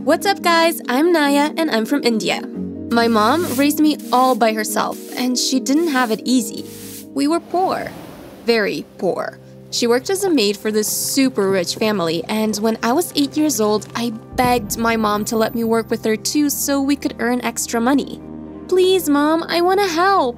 What's up, guys? I'm Naya and I'm from India. My mom raised me all by herself, and she didn't have it easy. We were poor. Very poor. She worked as a maid for this super rich family, and when I was 8 years old, I begged my mom to let me work with her too so we could earn extra money. Please, Mom, I want to help.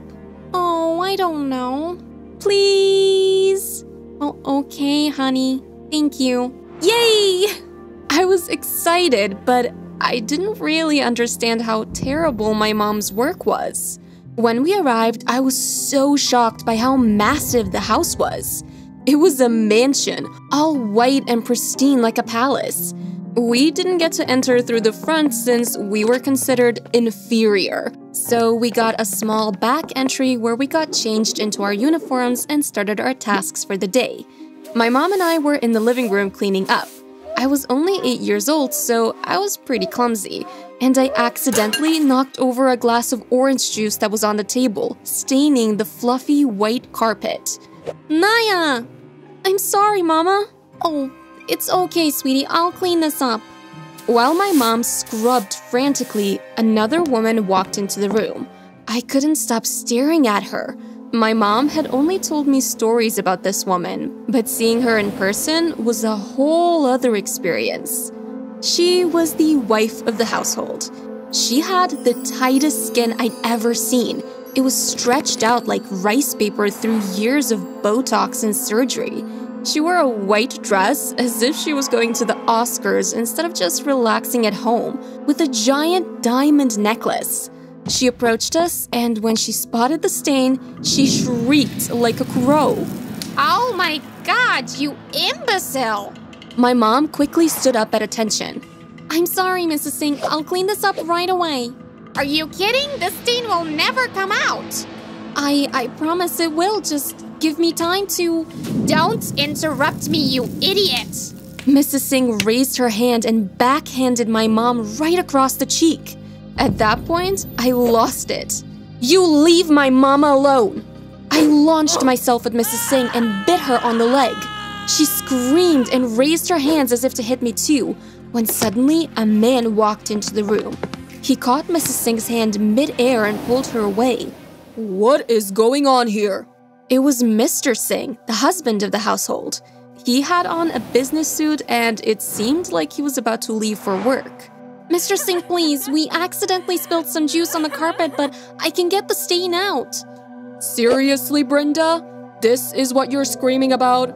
Oh, I don't know. Please. Oh, okay, honey. Thank you. Yay! I was excited, but I didn't really understand how terrible my mom's work was. When we arrived, I was so shocked by how massive the house was. It was a mansion, all white and pristine like a palace. We didn't get to enter through the front since we were considered inferior. So we got a small back entry where we got changed into our uniforms and started our tasks for the day. My mom and I were in the living room cleaning up. I was only 8 years old, so I was pretty clumsy, and I accidentally knocked over a glass of orange juice that was on the table, staining the fluffy white carpet. Naya! I'm sorry, Mama. Oh, it's okay, sweetie. I'll clean this up. While my mom scrubbed frantically, another woman walked into the room. I couldn't stop staring at her. My mom had only told me stories about this woman, but seeing her in person was a whole other experience. She was the wife of the household. She had the tightest skin I'd ever seen. It was stretched out like rice paper through years of Botox and surgery. She wore a white dress as if she was going to the Oscars instead of just relaxing at home, with a giant diamond necklace. She approached us, and when she spotted the stain, she shrieked like a crow. Oh my God, you imbecile! My mom quickly stood up at attention. I'm sorry, Mrs. Singh. I'll clean this up right away. Are you kidding? The stain will never come out. I promise it will. Just give me time to... Don't interrupt me, you idiot! Mrs. Singh raised her hand and backhanded my mom right across the cheek. At that point, I lost it. You leave my mama alone! I launched myself at Mrs. Singh and bit her on the leg. She screamed and raised her hands as if to hit me too, when suddenly a man walked into the room. He caught Mrs. Singh's hand mid-air and pulled her away. What is going on here? It was Mr. Singh, the husband of the household. He had on a business suit and it seemed like he was about to leave for work. Mr. Singh, please, we accidentally spilled some juice on the carpet, but I can get the stain out. Seriously, Brenda? This is what you're screaming about?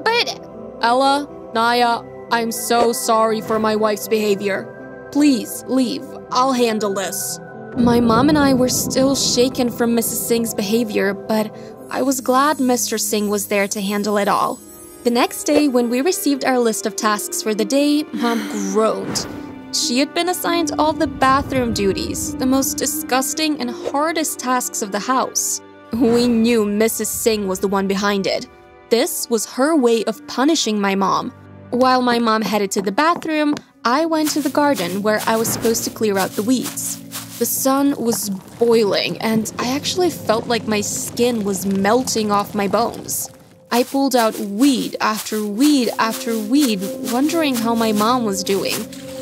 But... Ella, Naya, I'm so sorry for my wife's behavior. Please, leave. I'll handle this. My mom and I were still shaken from Mrs. Singh's behavior, but I was glad Mr. Singh was there to handle it all. The next day, when we received our list of tasks for the day, Mom groaned. She had been assigned all the bathroom duties, the most disgusting and hardest tasks of the house. We knew Mrs. Singh was the one behind it. This was her way of punishing my mom. While my mom headed to the bathroom, I went to the garden where I was supposed to clear out the weeds. The sun was boiling, and I actually felt like my skin was melting off my bones. I pulled out weed after weed after weed, wondering how my mom was doing,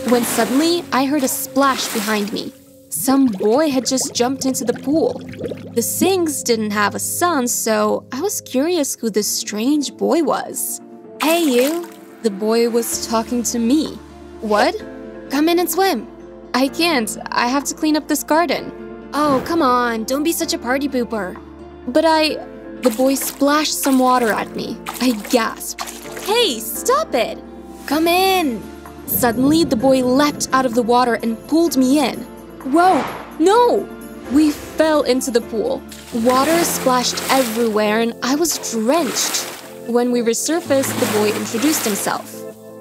when suddenly I heard a splash behind me. Some boy had just jumped into the pool. The Singhs didn't have a son, so I was curious who this strange boy was. Hey, you! The boy was talking to me. What? Come in and swim. I can't. I have to clean up this garden. Oh, come on. Don't be such a party pooper. But The boy splashed some water at me. I gasped. Hey, stop it! Come in! Suddenly, the boy leapt out of the water and pulled me in. Whoa! No! We fell into the pool. Water splashed everywhere and I was drenched. When we resurfaced, the boy introduced himself.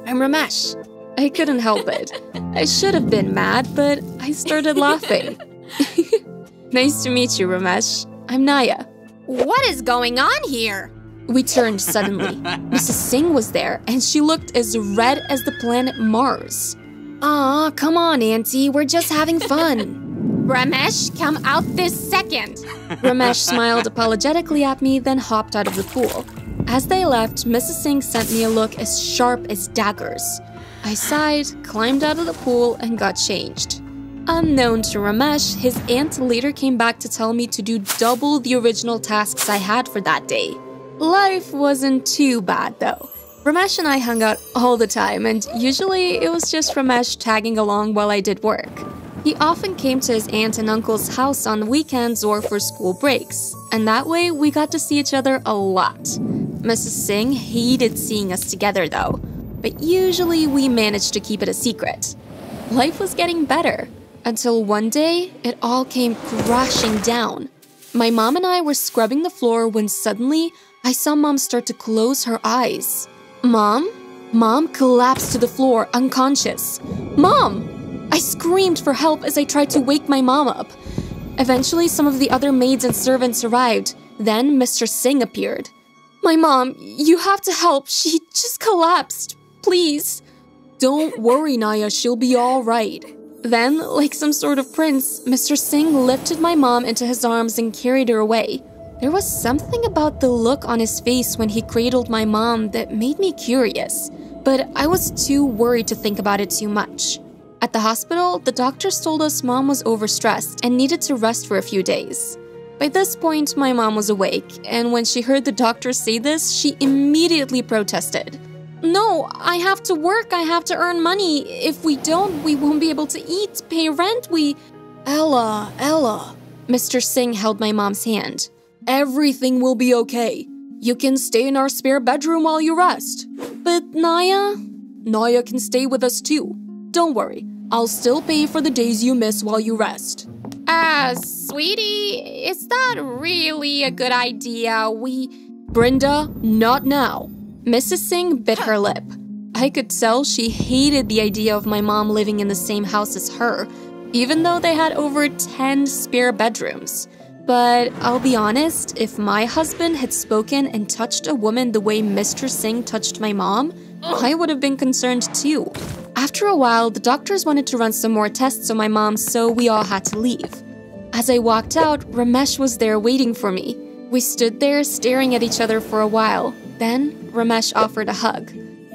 I'm Ramesh. I couldn't help it. I should have been mad, but I started laughing. Nice to meet you, Ramesh. I'm Naya. What is going on here? We turned suddenly. Mrs. Singh was there, and she looked as red as the planet Mars. Aw, come on, Auntie. We're just having fun. Ramesh, come out this second. Ramesh smiled apologetically at me, then hopped out of the pool. As they left, Mrs. Singh sent me a look as sharp as daggers. I sighed, climbed out of the pool, and got changed. Unknown to Ramesh, his aunt later came back to tell me to do double the original tasks I had for that day. Life wasn't too bad though. Ramesh and I hung out all the time, and usually it was just Ramesh tagging along while I did work. He often came to his aunt and uncle's house on weekends or for school breaks, and that way we got to see each other a lot. Mrs. Singh hated seeing us together though, but usually we managed to keep it a secret. Life was getting better, until one day it all came crashing down. My mom and I were scrubbing the floor when suddenly I saw Mom start to close her eyes. Mom collapsed to the floor, unconscious. Mom! I screamed for help as I tried to wake my mom up. Eventually, some of the other maids and servants arrived. Then Mr. Singh appeared. My mom, you have to help. She just collapsed. Please. Don't worry, Naya. She'll be all right. Then, like some sort of prince, Mr. Singh lifted my mom into his arms and carried her away. There was something about the look on his face when he cradled my mom that made me curious, but I was too worried to think about it too much. At the hospital, the doctors told us Mom was overstressed and needed to rest for a few days. By this point, my mom was awake, and when she heard the doctors say this, she immediately protested. No, I have to work, I have to earn money. If we don't, we won't be able to eat, pay rent, Ella. Mr. Singh held my mom's hand. Everything will be okay. You can stay in our spare bedroom while you rest. But Naya? Naya can stay with us too. Don't worry, I'll still pay for the days you miss while you rest. Sweetie, is that really a good idea? Brenda, not now. Mrs. Singh bit her lip. I could tell she hated the idea of my mom living in the same house as her, even though they had over 10 spare bedrooms. But I'll be honest, if my husband had spoken and touched a woman the way Mr. Singh touched my mom, I would have been concerned too. After a while, the doctors wanted to run some more tests on my mom, so we all had to leave. As I walked out, Ramesh was there waiting for me. We stood there staring at each other for a while. Then, Ramesh offered a hug.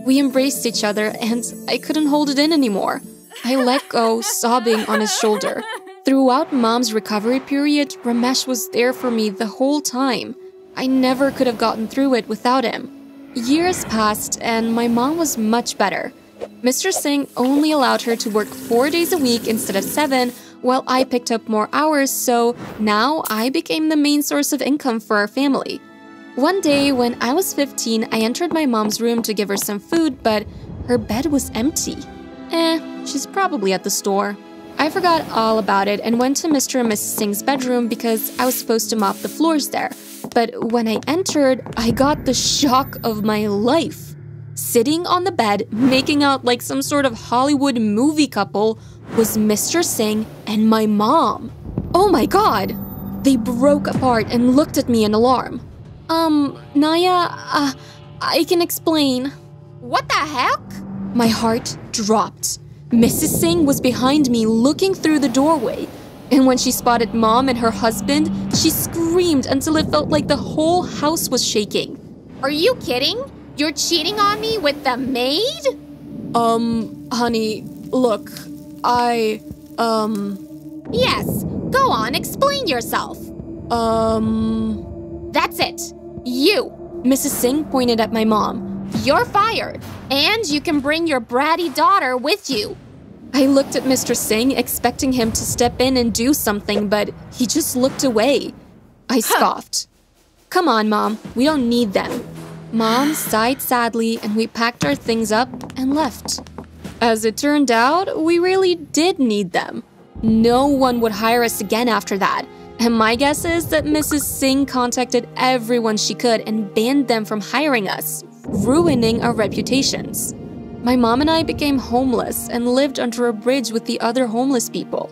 We embraced each other, and I couldn't hold it in anymore. I let go, sobbing on his shoulder. Throughout Mom's recovery period, Ramesh was there for me the whole time. I never could have gotten through it without him. Years passed, and my mom was much better. Mr. Singh only allowed her to work 4 days a week instead of 7, while I picked up more hours, so now I became the main source of income for our family. One day, when I was 15, I entered my mom's room to give her some food, but her bed was empty. She's probably at the store. I forgot all about it and went to Mr. and Mrs. Singh's bedroom because I was supposed to mop the floors there. But when I entered, I got the shock of my life. Sitting on the bed, making out like some sort of Hollywood movie couple, was Mr. Singh and my mom. Oh my god! They broke apart and looked at me in alarm. Naya, I can explain. What the heck? My heart dropped. Mrs. Singh was behind me looking through the doorway. And when she spotted Mom and her husband, she screamed until it felt like the whole house was shaking. Are you kidding? You're cheating on me with the maid? Honey, look, Yes, go on, explain yourself. That's it. You. Mrs. Singh pointed at my mom. You're fired, and you can bring your bratty daughter with you. I looked at Mr. Singh, expecting him to step in and do something, but he just looked away. I scoffed. Come on, Mom, we don't need them. Mom sighed sadly, and we packed our things up and left. As it turned out, we really did need them. No one would hire us again after that. And my guess is that Mrs. Singh contacted everyone she could and banned them from hiring us, ruining our reputations. My mom and I became homeless and lived under a bridge with the other homeless people.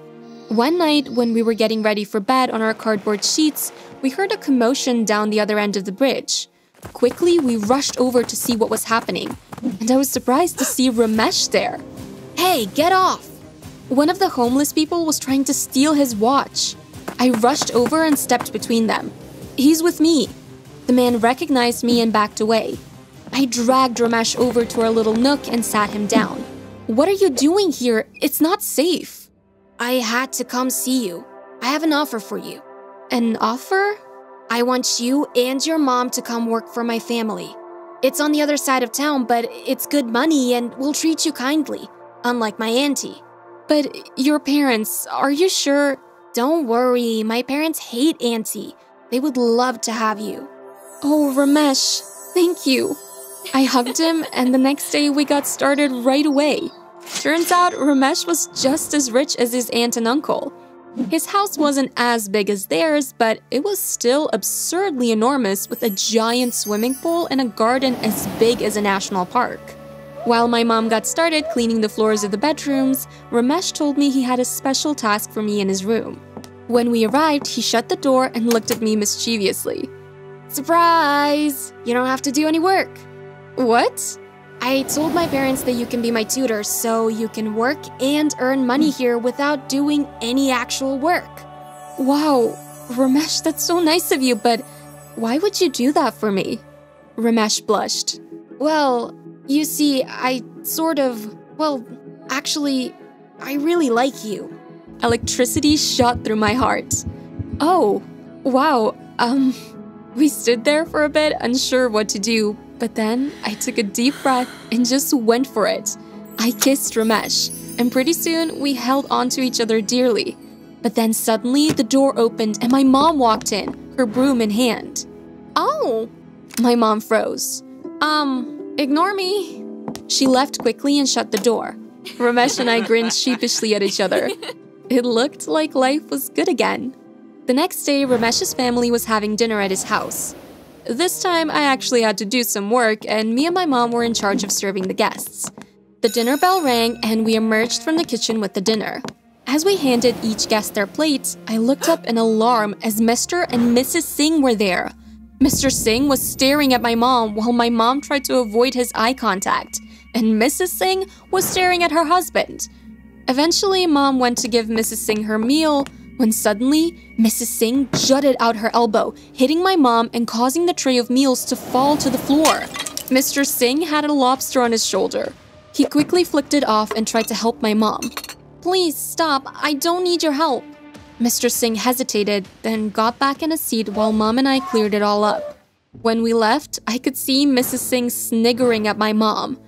One night, when we were getting ready for bed on our cardboard sheets, we heard a commotion down the other end of the bridge. Quickly, we rushed over to see what was happening, and I was surprised to see Ramesh there. Hey, get off! One of the homeless people was trying to steal his watch. I rushed over and stepped between them. He's with me. The man recognized me and backed away. I dragged Ramesh over to our little nook and sat him down. What are you doing here? It's not safe. I had to come see you. I have an offer for you. An offer? I want you and your mom to come work for my family. It's on the other side of town, but it's good money and we'll treat you kindly, unlike my auntie. But your parents, are you sure? Don't worry, my parents hate auntie. They would love to have you. Oh, Ramesh, thank you. I hugged him, and the next day we got started right away. Turns out Ramesh was just as rich as his aunt and uncle. His house wasn't as big as theirs, but it was still absurdly enormous with a giant swimming pool and a garden as big as a national park. While my mom got started cleaning the floors of the bedrooms, Ramesh told me he had a special task for me in his room. When we arrived, he shut the door and looked at me mischievously. Surprise! You don't have to do any work. What? I told my parents that you can be my tutor so you can work and earn money here without doing any actual work. Wow, Ramesh, that's so nice of you, but why would you do that for me? Ramesh blushed. Well, you see, actually, I really like you. Electricity shot through my heart. Oh, wow, we stood there for a bit, unsure what to do, but then I took a deep breath and just went for it. I kissed Ramesh, and pretty soon we held on to each other dearly. But then suddenly the door opened and my mom walked in, her broom in hand. Oh! My mom froze. Ignore me. She left quickly and shut the door. Ramesh and I grinned sheepishly at each other. It looked like life was good again. The next day, Ramesh's family was having dinner at his house. This time, I actually had to do some work, and me and my mom were in charge of serving the guests. The dinner bell rang, and we emerged from the kitchen with the dinner. As we handed each guest their plates, I looked up in alarm as Mr. and Mrs. Singh were there. Mr. Singh was staring at my mom while my mom tried to avoid his eye contact, and Mrs. Singh was staring at her husband. Eventually, Mom went to give Mrs. Singh her meal, when suddenly, Mrs. Singh jutted out her elbow, hitting my mom and causing the tray of meals to fall to the floor. Mr. Singh had a lobster on his shoulder. He quickly flicked it off and tried to help my mom. Please stop, I don't need your help. Mr. Singh hesitated, then got back in his seat while Mom and I cleared it all up. When we left, I could see Mrs. Singh sniggering at my mom.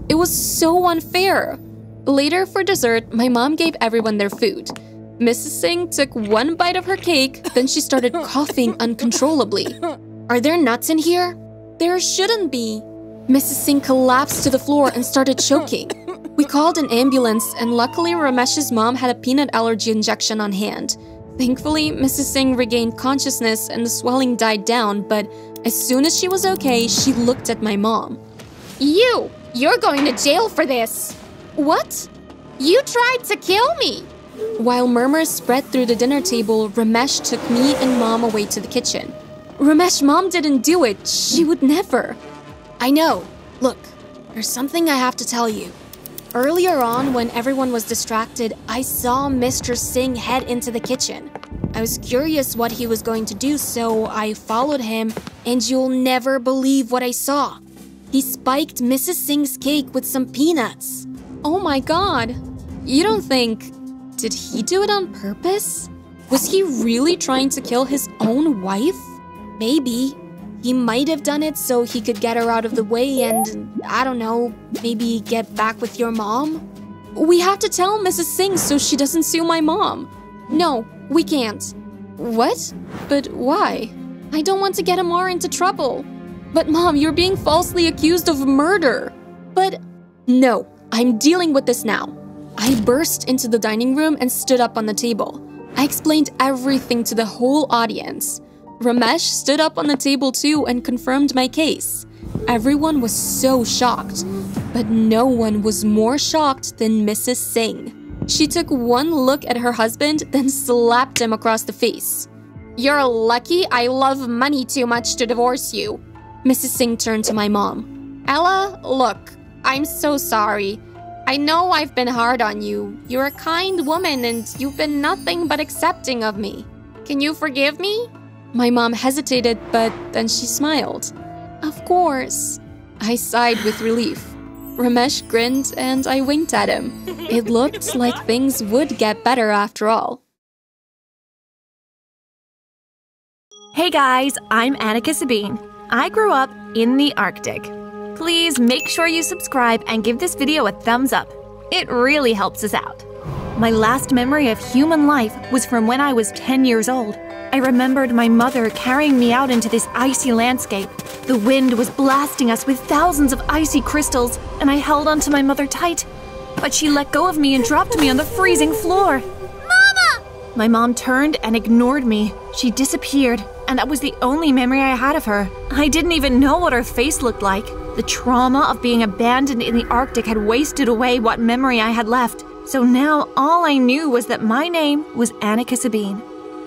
It was so unfair. Later, for dessert, my mom gave everyone their food. Mrs. Singh took one bite of her cake, then she started coughing uncontrollably. Are there nuts in here? There shouldn't be. Mrs. Singh collapsed to the floor and started choking. We called an ambulance, and luckily Ramesh's mom had a peanut allergy injection on hand. Thankfully, Mrs. Singh regained consciousness and the swelling died down, but as soon as she was okay, she looked at my mom. You're going to jail for this. What? You tried to kill me. While murmurs spread through the dinner table, Ramesh took me and Mom away to the kitchen. Ramesh, Mom didn't do it. She would never. I know. Look, there's something I have to tell you. Earlier on, when everyone was distracted, I saw Mr. Singh head into the kitchen. I was curious what he was going to do, so I followed him, and you'll never believe what I saw. He spiked Mrs. Singh's cake with some peanuts. Oh my God. You don't think... Did he do it on purpose? Was he really trying to kill his own wife? Maybe. He might have done it so he could get her out of the way and, I don't know, maybe get back with your mom? We have to tell Mrs. Singh so she doesn't sue my mom. No, we can't. What? But why? I don't want to get Amar into trouble. But Mom, you're being falsely accused of murder. But no, I'm dealing with this now. I burst into the dining room and stood up on the table. I explained everything to the whole audience. Ramesh stood up on the table too and confirmed my case. Everyone was so shocked, but no one was more shocked than Mrs. Singh. She took one look at her husband, then slapped him across the face. You're lucky I love money too much to divorce you. Mrs. Singh turned to my mom. Ella, look, I'm so sorry. I know I've been hard on you. You're a kind woman and you've been nothing but accepting of me. Can you forgive me? My mom hesitated, but then she smiled. Of course. I sighed with relief. Ramesh grinned and I winked at him. It looked like things would get better after all. Hey guys, I'm Annika Sabine. I grew up in the Arctic. Please make sure you subscribe and give this video a thumbs up. It really helps us out. My last memory of human life was from when I was 10 years old. I remembered my mother carrying me out into this icy landscape. The wind was blasting us with thousands of icy crystals, and I held onto my mother tight. But she let go of me and dropped me on the freezing floor. Mama! My mom turned and ignored me. She disappeared, and that was the only memory I had of her. I didn't even know what her face looked like. The trauma of being abandoned in the Arctic had wasted away what memory I had left. So now all I knew was that my name was Annika Sabine.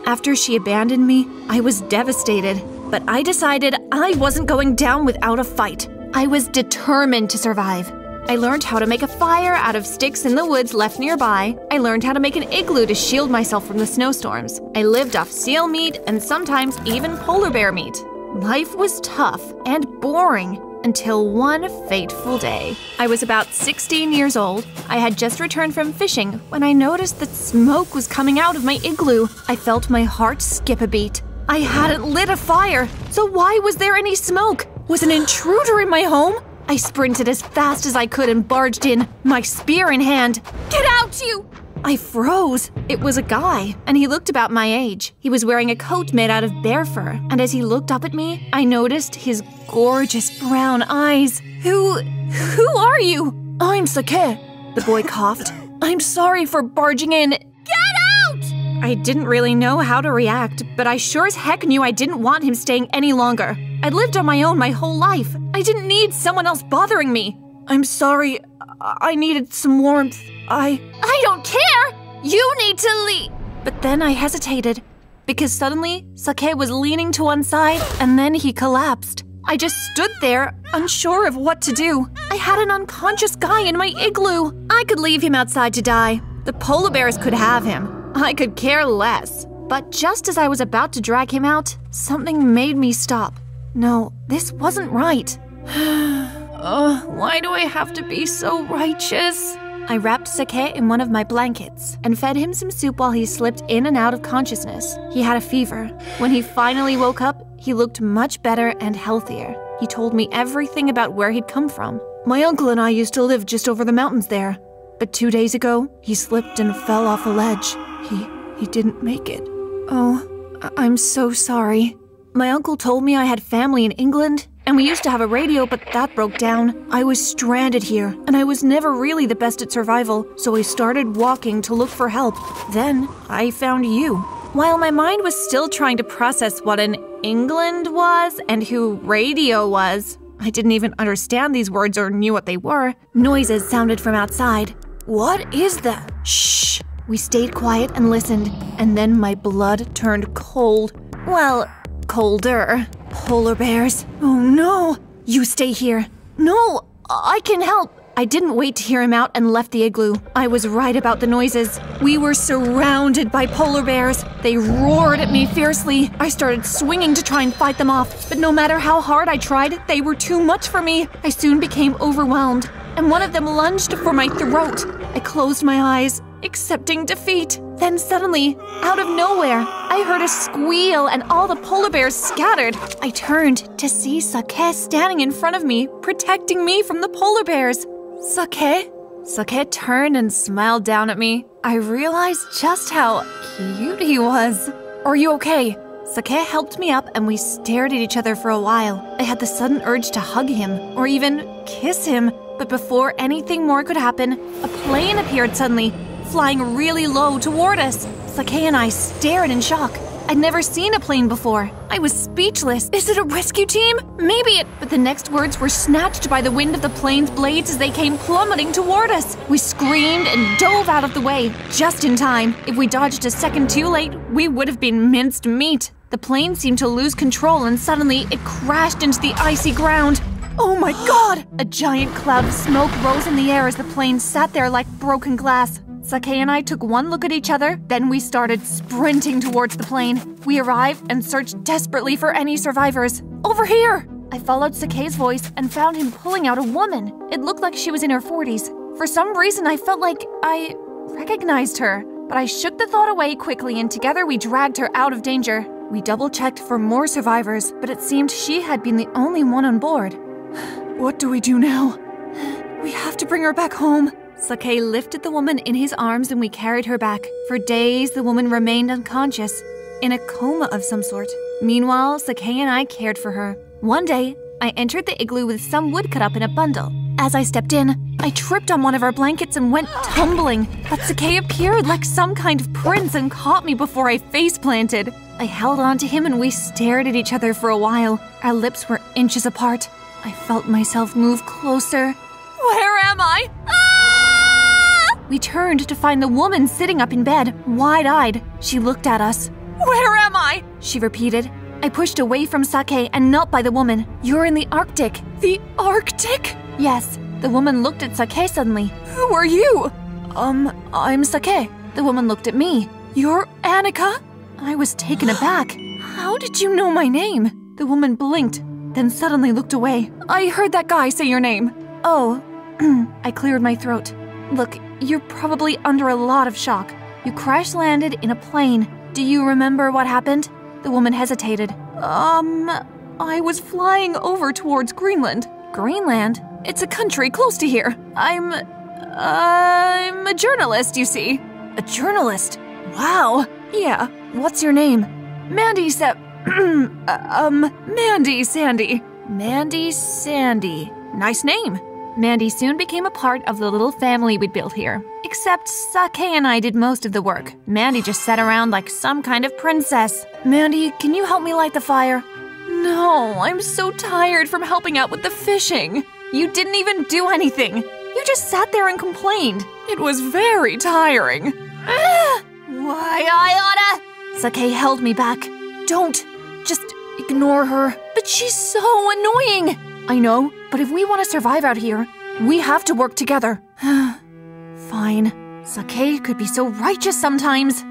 After she abandoned me, I was devastated. But I decided I wasn't going down without a fight. I was determined to survive. I learned how to make a fire out of sticks in the woods left nearby. I learned how to make an igloo to shield myself from the snowstorms. I lived off seal meat and sometimes even polar bear meat. Life was tough and boring until one fateful day. I was about 16 years old. I had just returned from fishing when I noticed that smoke was coming out of my igloo. I felt my heart skip a beat. I hadn't lit a fire, so why was there any smoke? Was an intruder in my home? I sprinted as fast as I could and barged in, my spear in hand. Get out, you! I froze. It was a guy, and he looked about my age. He was wearing a coat made out of bear fur, and as he looked up at me, I noticed his gorgeous brown eyes. Who are you? I'm Sake, the boy coughed. I'm sorry for barging in. Get out! I didn't really know how to react, but I sure as heck knew I didn't want him staying any longer. I'd lived on my own my whole life. I didn't need someone else bothering me. I'm sorry. I needed some warmth. I don't care! You need to leave! But then I hesitated, because suddenly Sake was leaning to one side and then he collapsed. I just stood there, unsure of what to do. I had an unconscious guy in my igloo. I could leave him outside to die. The polar bears could have him. I could care less. But just as I was about to drag him out, something made me stop. No, this wasn't right. Why do I have to be so righteous? I wrapped Sake in one of my blankets and fed him some soup while he slipped in and out of consciousness. He had a fever. When he finally woke up, he looked much better and healthier. He told me everything about where he'd come from. My uncle and I used to live just over the mountains there. But 2 days ago, he slipped and fell off a ledge. He didn't make it. Oh, I'm so sorry. My uncle told me I had family in England, and we used to have a radio, but that broke down. I was stranded here, and I was never really the best at survival, so I started walking to look for help. Then, I found you. While my mind was still trying to process what an England was and who radio was, I didn't even understand these words or knew what they were. Noises sounded from outside. What is that? Shh! We stayed quiet and listened, and then my blood turned cold. Well, colder. Polar bears. Oh no! You stay here. No, I can help. I didn't wait to hear him out and left the igloo. I was right about the noises. We were surrounded by polar bears. They roared at me fiercely. I started swinging to try and fight them off, but no matter how hard I tried, they were too much for me. I soon became overwhelmed, and one of them lunged for my throat. I closed my eyes, accepting defeat. Then suddenly, out of nowhere, I heard a squeal and all the polar bears scattered. I turned to see Sake standing in front of me, protecting me from the polar bears. Sake? Sake turned and smiled down at me. I realized just how cute he was. Are you okay? Sake helped me up and we stared at each other for a while. I had the sudden urge to hug him or even kiss him. But before anything more could happen, a plane appeared suddenly, flying really low toward us. Sake and I stared in shock. I'd never seen a plane before. I was speechless. Is it a rescue team? Maybe it... But the next words were snatched by the wind of the plane's blades as they came plummeting toward us. We screamed and dove out of the way, just in time. If we dodged a second too late, we would have been minced meat. The plane seemed to lose control and suddenly it crashed into the icy ground. Oh my god! A giant cloud of smoke rose in the air as the plane sat there like broken glass. Sake and I took one look at each other, then we started sprinting towards the plane. We arrived and searched desperately for any survivors. Over here! I followed Sake's voice and found him pulling out a woman. It looked like she was in her 40s. For some reason, I felt like I recognized her. But I shook the thought away quickly, and together we dragged her out of danger. We double-checked for more survivors, but it seemed she had been the only one on board. What do we do now? We have to bring her back home. Sake lifted the woman in his arms and we carried her back. For days, the woman remained unconscious, in a coma of some sort. Meanwhile, Sake and I cared for her. One day, I entered the igloo with some wood cut up in a bundle. As I stepped in, I tripped on one of our blankets and went tumbling, but Sake appeared like some kind of prince and caught me before I face-planted. I held on to him and we stared at each other for a while. Our lips were inches apart. I felt myself move closer. Where am I? Ah! We turned to find the woman sitting up in bed, wide-eyed. She looked at us. Where am I? She repeated. I pushed away from Sake and knelt by the woman. You're in the Arctic. The Arctic? Yes. The woman looked at Sake suddenly. Who are you? I'm Sake. The woman looked at me. You're Annika? I was taken aback. How did you know my name? The woman blinked, then suddenly looked away. I heard that guy say your name. Oh. I cleared my throat. Look, you're probably under a lot of shock. You crash-landed in a plane. Do you remember what happened? The woman hesitated. I was flying over towards Greenland. Greenland? It's a country close to here. I'm a journalist, you see. A journalist? Wow. Yeah. What's your name? Mandy Mandy Sandy. Mandy Sandy. Nice name. Mandy soon became a part of the little family we'd built here. Except Sake and I did most of the work. Mandy just sat around like some kind of princess. Mandy, can you help me light the fire? No, I'm so tired from helping out with the fishing. You didn't even do anything. You just sat there and complained. It was very tiring. Why, I oughta... Sake held me back. Don't. Just ignore her. But she's so annoying. I know, but if we want to survive out here, we have to work together. Fine. Sake could be so righteous sometimes.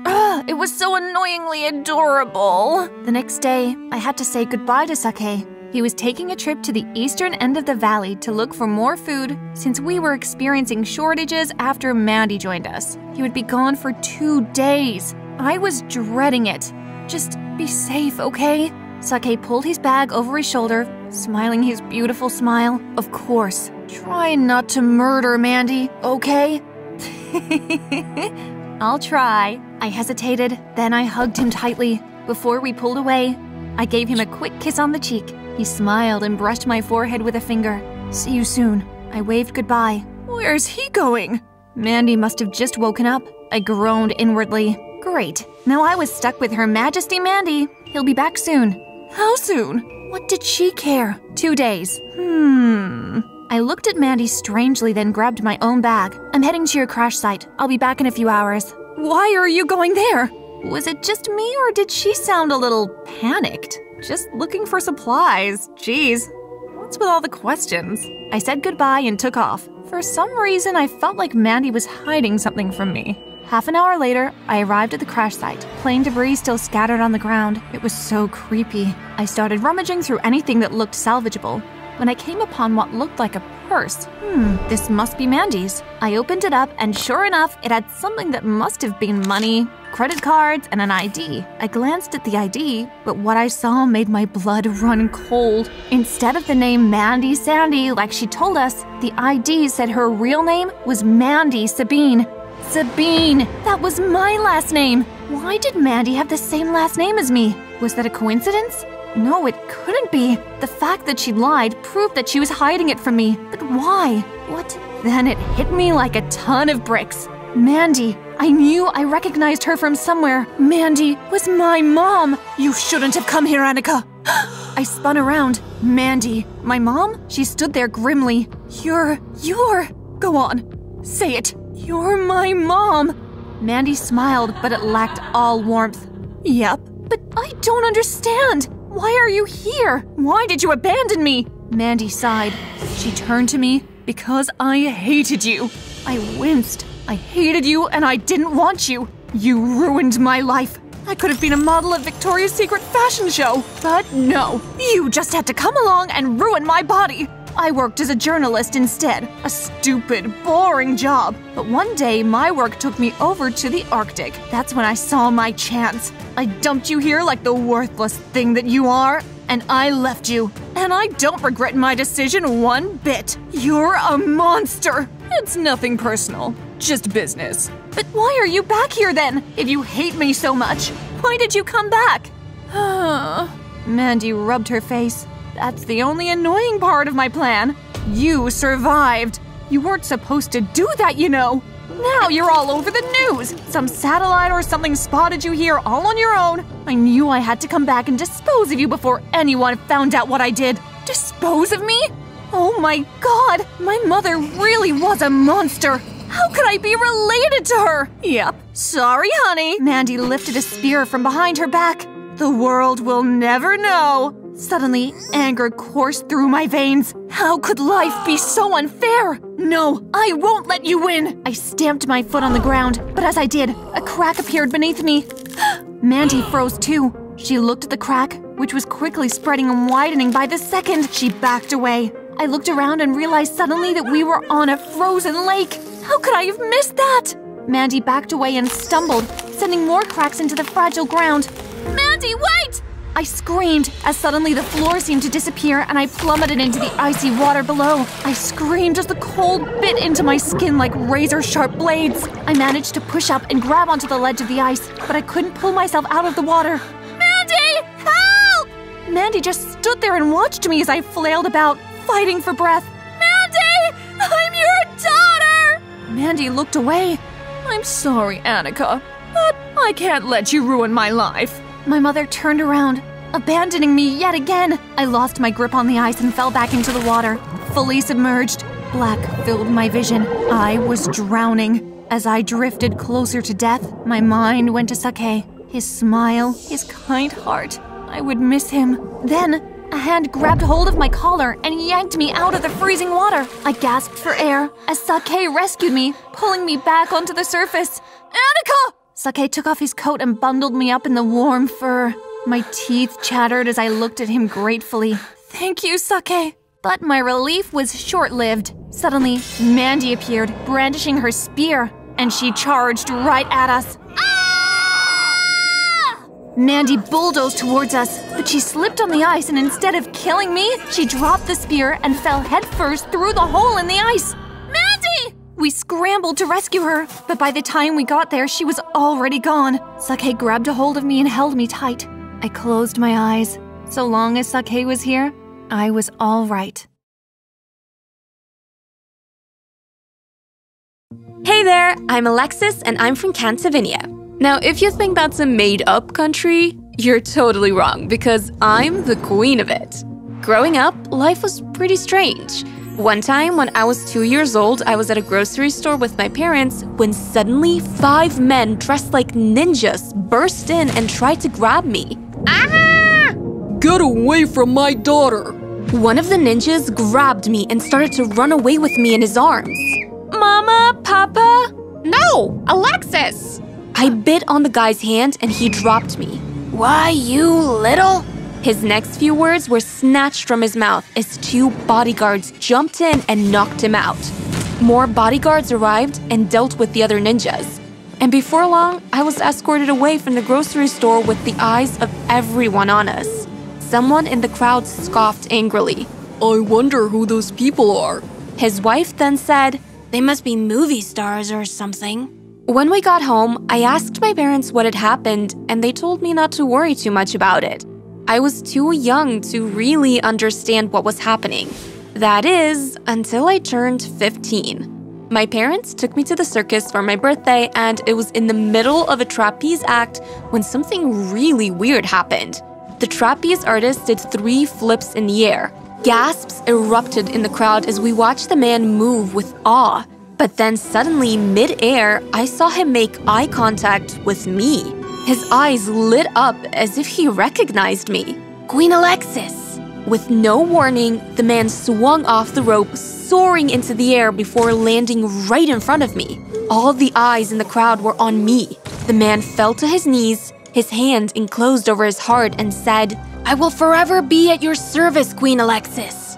It was so annoyingly adorable. The next day, I had to say goodbye to Sake. He was taking a trip to the eastern end of the valley to look for more food since we were experiencing shortages after Mandy joined us. He would be gone for 2 days. I was dreading it. Just be safe, okay? Sake pulled his bag over his shoulder, smiling his beautiful smile. Of course. Try not to murder Mandy, okay? I'll try. I hesitated, then I hugged him tightly. Before we pulled away, I gave him a quick kiss on the cheek. He smiled and brushed my forehead with a finger. See you soon. I waved goodbye. Where's he going? Mandy must have just woken up. I groaned inwardly. Great. Now I was stuck with Her Majesty Mandy. He'll be back soon. How soon? What did she care? 2 days. I looked at Mandy strangely, then grabbed my own bag. I'm heading to your crash site. I'll be back in a few hours. Why are you going there? Was it just me, or did she sound a little panicked? Just looking for supplies. Jeez. What's with all the questions? I said goodbye and took off. For some reason, I felt like Mandy was hiding something from me. Half an hour later, I arrived at the crash site. Plane debris still scattered on the ground. It was so creepy. I started rummaging through anything that looked salvageable when I came upon what looked like a purse. This must be Mandy's. I opened it up, and sure enough, it had something that must have been money, credit cards, and an ID. I glanced at the ID, but what I saw made my blood run cold. Instead of the name Mandy Sandy, like she told us, the ID said her real name was Mandy Sabine. Sabine! That was my last name! Why did Mandy have the same last name as me? Was that a coincidence? No, it couldn't be. The fact that she lied proved that she was hiding it from me. But why? What? Then it hit me like a ton of bricks. Mandy. I knew I recognized her from somewhere. Mandy was my mom. You shouldn't have come here, Annika. I spun around. Mandy. My mom? She stood there grimly. You're... Go on. Say it. You're my mom. Mandy smiled, but it lacked all warmth. Yep. But I don't understand. Why are you here? Why did you abandon me? Mandy sighed. She turned to me. Because I hated you. I winced. I hated you and I didn't want you. You ruined my life. I could have been a model at Victoria's Secret fashion show. But no, you just had to come along and ruin my body. I worked as a journalist instead. A stupid, boring job. But one day, my work took me over to the Arctic. That's when I saw my chance. I dumped you here like the worthless thing that you are, and I left you. And I don't regret my decision one bit. You're a monster. It's nothing personal, just business. But why are you back here then? If you hate me so much, why did you come back? Mandy rubbed her face. That's the only annoying part of my plan. You survived. You weren't supposed to do that, you know. Now you're all over the news. Some satellite or something spotted you here all on your own. I knew I had to come back and dispose of you before anyone found out what I did. Dispose of me? Oh my god, my mother really was a monster. How could I be related to her? Yep. Sorry, honey. Mandy lifted a spear from behind her back. The world will never know. Suddenly, anger coursed through my veins. How could life be so unfair? No, I won't let you win! I stamped my foot on the ground, but as I did, a crack appeared beneath me. Mandy froze too. She looked at the crack, which was quickly spreading and widening by the second. She backed away. I looked around and realized suddenly that we were on a frozen lake. How could I have missed that? Mandy backed away and stumbled, sending more cracks into the fragile ground. Mandy, wait! I screamed as suddenly the floor seemed to disappear and I plummeted into the icy water below. I screamed as the cold bit into my skin like razor-sharp blades. I managed to push up and grab onto the ledge of the ice, but I couldn't pull myself out of the water. Mandy! Help! Mandy just stood there and watched me as I flailed about, fighting for breath. Mandy! I'm your daughter! Mandy looked away. I'm sorry, Annika, but I can't let you ruin my life. My mother turned around, abandoning me yet again. I lost my grip on the ice and fell back into the water, fully submerged. Black filled my vision. I was drowning. As I drifted closer to death, my mind went to Sake. His smile, his kind heart. I would miss him. Then, a hand grabbed hold of my collar and yanked me out of the freezing water. I gasped for air as Sake rescued me, pulling me back onto the surface. Annika! Sake took off his coat and bundled me up in the warm fur. My teeth chattered as I looked at him gratefully. Thank you, Sake. But my relief was short-lived. Suddenly, Mandy appeared, brandishing her spear, and she charged right at us. Ah! Mandy bulldozed towards us, but she slipped on the ice and instead of killing me, she dropped the spear and fell headfirst through the hole in the ice. Mandy! We scrambled to rescue her, but by the time we got there, she was already gone. Sake grabbed a hold of me and held me tight. I closed my eyes. So long as Sake was here, I was all right. Hey there, I'm Alexis and I'm from Cantavinia. Now, if you think that's a made-up country, you're totally wrong because I'm the queen of it. Growing up, life was pretty strange. One time, when I was 2 years old, I was at a grocery store with my parents when suddenly 5 men dressed like ninjas burst in and tried to grab me. Ah! Get away from my daughter! One of the ninjas grabbed me and started to run away with me in his arms. Mama, Papa? No, Alexis! I bit on the guy's hand and he dropped me. Why, you little... His next few words were snatched from his mouth as 2 bodyguards jumped in and knocked him out. More bodyguards arrived and dealt with the other ninjas. And before long, I was escorted away from the grocery store with the eyes of everyone on us. Someone in the crowd scoffed angrily. I wonder who those people are. His wife then said, They must be movie stars or something. When we got home, I asked my parents what had happened, and they told me not to worry too much about it. I was too young to really understand what was happening. That is, until I turned 15. My parents took me to the circus for my birthday, and it was in the middle of a trapeze act when something really weird happened. The trapeze artist did 3 flips in the air. Gasps erupted in the crowd as we watched the man move with awe. But then suddenly, mid-air, I saw him make eye contact with me. His eyes lit up as if he recognized me. Queen Alexis! With no warning, the man swung off the rope, soaring into the air before landing right in front of me. All the eyes in the crowd were on me. The man fell to his knees, His hand enclosed over his heart and said, "I will forever be at your service, Queen Alexis."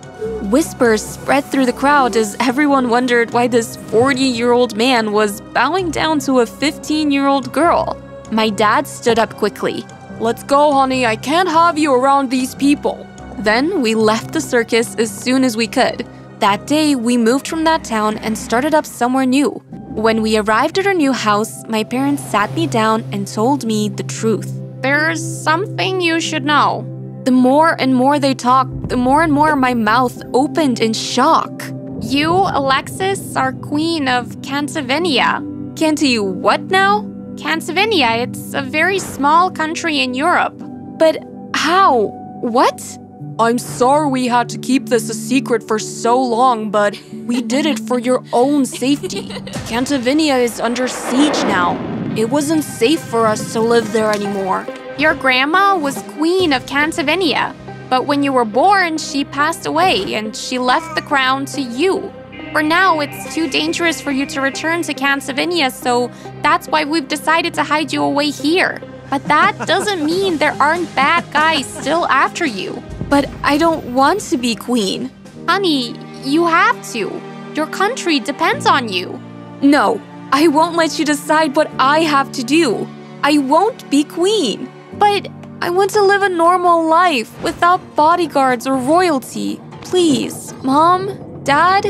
Whispers spread through the crowd as everyone wondered why this 40-year-old man was bowing down to a 15-year-old girl. My dad stood up quickly. Let's go, honey. I can't have you around these people. Then we left the circus as soon as we could. That day, we moved from that town and started up somewhere new. When we arrived at our new house, my parents sat me down and told me the truth. There's something you should know. The more and more they talked, the more and more my mouth opened in shock. You, Alexis, are queen of Cantavinia. Canty what now? Cantavinia, it's a very small country in Europe. But how? What? I'm sorry we had to keep this a secret for so long, but we did it for your own safety. Cantavinia is under siege now. It wasn't safe for us to live there anymore. Your grandma was queen of Cantavinia, but when you were born, she passed away and she left the crown to you. For now, it's too dangerous for you to return to Cantavinia, so that's why we've decided to hide you away here. But that doesn't mean there aren't bad guys still after you. But I don't want to be queen. Honey, you have to. Your country depends on you. No, I won't let you decide what I have to do. I won't be queen. But I want to live a normal life without bodyguards or royalty. Please, Mom, Dad?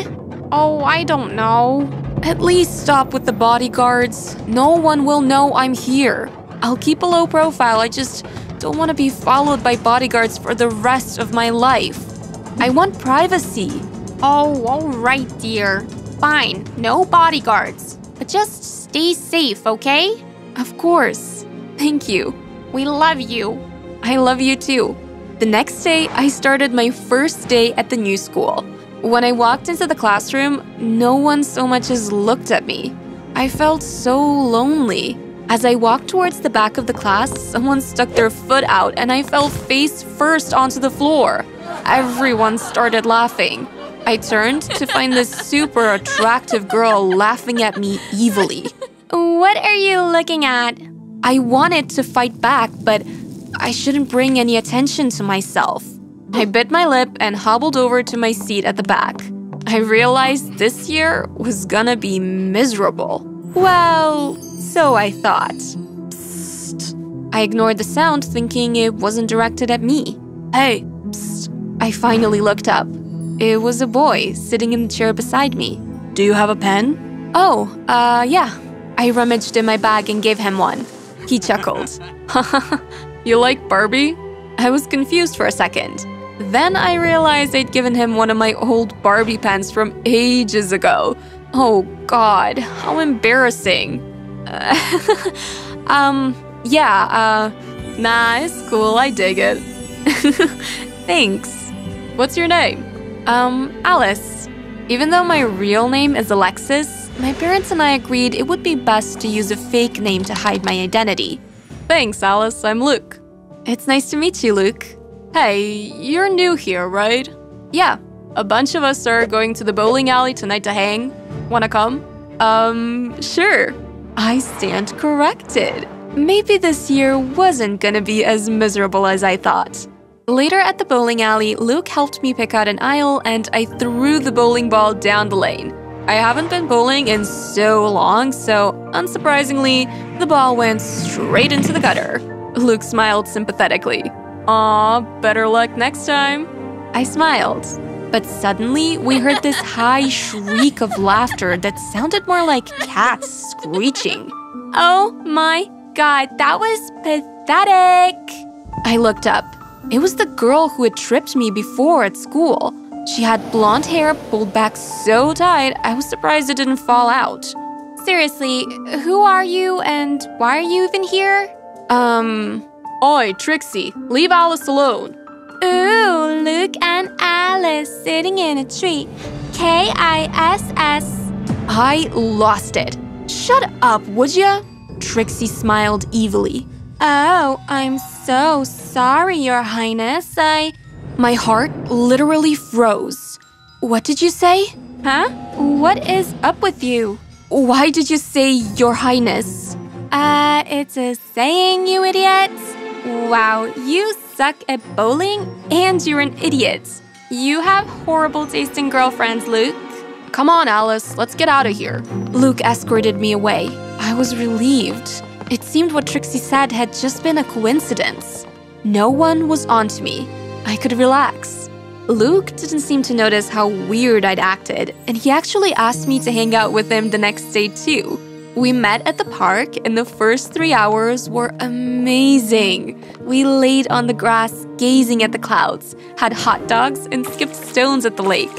oh, I don't know. At least stop with the bodyguards. No one will know I'm here. I'll keep a low profile. I just don't want to be followed by bodyguards for the rest of my life. I want privacy. Oh, all right, dear. Fine, no bodyguards. But just stay safe, okay? Of course. Thank you. We love you. I love you too. The next day, I started my first day at the new school. When I walked into the classroom, no one so much as looked at me. I felt so lonely. As I walked towards the back of the class, someone stuck their foot out and I fell face first onto the floor. Everyone started laughing. I turned to find this super attractive girl laughing at me evilly. What are you looking at? I wanted to fight back, but I shouldn't bring any attention to myself. I bit my lip and hobbled over to my seat at the back. I realized this year was gonna be miserable. Well, so I thought. Psst. I ignored the sound, thinking it wasn't directed at me. Hey, psst. I finally looked up. It was a boy sitting in the chair beside me. Do you have a pen? Oh, yeah. I rummaged in my bag and gave him one. He chuckled. You like Barbie? I was confused for a second. Then I realized I'd given him one of my old Barbie pens from ages ago. Oh God, how embarrassing. Nah, it's cool, I dig it. Thanks. What's your name? Alice. Even though my real name is Alexis, my parents and I agreed it would be best to use a fake name to hide my identity. Thanks, Alice, I'm Luke. It's nice to meet you, Luke. Hey, you're new here, right? Yeah. A bunch of us are going to the bowling alley tonight to hang. Wanna come? Sure. I stand corrected. Maybe this year wasn't gonna be as miserable as I thought. Later at the bowling alley, Luke helped me pick out an aisle and I threw the bowling ball down the lane. I haven't been bowling in so long, so unsurprisingly, the ball went straight into the gutter. Luke smiled sympathetically. Aw, better luck next time. I smiled. But suddenly, we heard this high shriek of laughter that sounded more like cats screeching. Oh my God, that was pathetic. I looked up. It was the girl who had tripped me before at school. She had blonde hair pulled back so tight, I was surprised it didn't fall out. Seriously, who are you and why are you even here? Oi, Trixie, leave Alice alone. Ooh, Luke and Alice sitting in a tree. Kiss. I lost it. Shut up, would ya? Trixie smiled evilly. Oh, I'm so sorry, Your Highness. My heart literally froze. What did you say? Huh? What is up with you? Why did you say Your Highness? It's a saying, you idiots. Wow, you suck at bowling and you're an idiot. You have horrible tasting girlfriends, Luke. Come on, Alice, let's get out of here. Luke escorted me away. I was relieved. It seemed what Trixie said had just been a coincidence. No one was onto me. I could relax. Luke didn't seem to notice how weird I'd acted, and he actually asked me to hang out with him the next day too. We met at the park, and the first 3 hours were amazing. We laid on the grass, gazing at the clouds, had hot dogs, and skipped stones at the lake.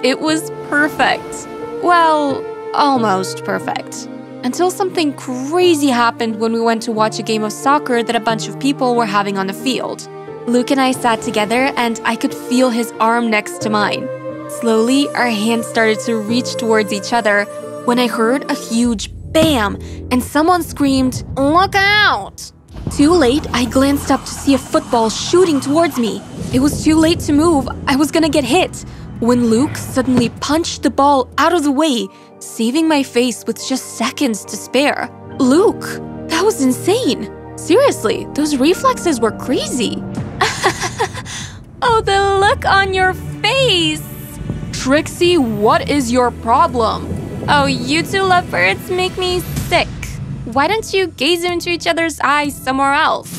It was perfect. Well, almost perfect. Until something crazy happened when we went to watch a game of soccer that a bunch of people were having on the field. Luke and I sat together, and I could feel his arm next to mine. Slowly, our hands started to reach towards each other when I heard a huge bam, and someone screamed, "Look out!" Too late, I glanced up to see a football shooting towards me. It was too late to move. I was gonna get hit when Luke suddenly punched the ball out of the way, saving my face with just seconds to spare. Luke, that was insane. Seriously, those reflexes were crazy. Oh, the look on your face. Trixie, what is your problem? Oh, you two lovebirds make me sick. Why don't you gaze into each other's eyes somewhere else?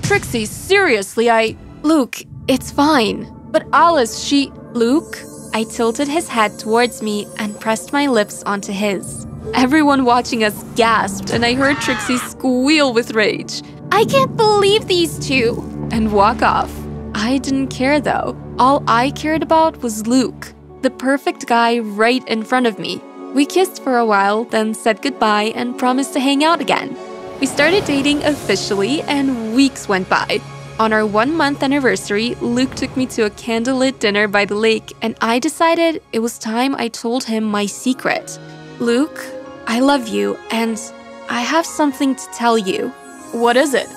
Trixie, seriously, Luke, it's fine. But Alice, Luke? I tilted his head towards me and pressed my lips onto his. Everyone watching us gasped, and I heard Trixie squeal with rage. I can't believe these two. And walk off. I didn't care though. All I cared about was Luke, the perfect guy right in front of me. We kissed for a while, then said goodbye and promised to hang out again. We started dating officially, and weeks went by. On our 1-month anniversary, Luke took me to a candlelit dinner by the lake, and I decided it was time I told him my secret. Luke, I love you, and I have something to tell you. What is it?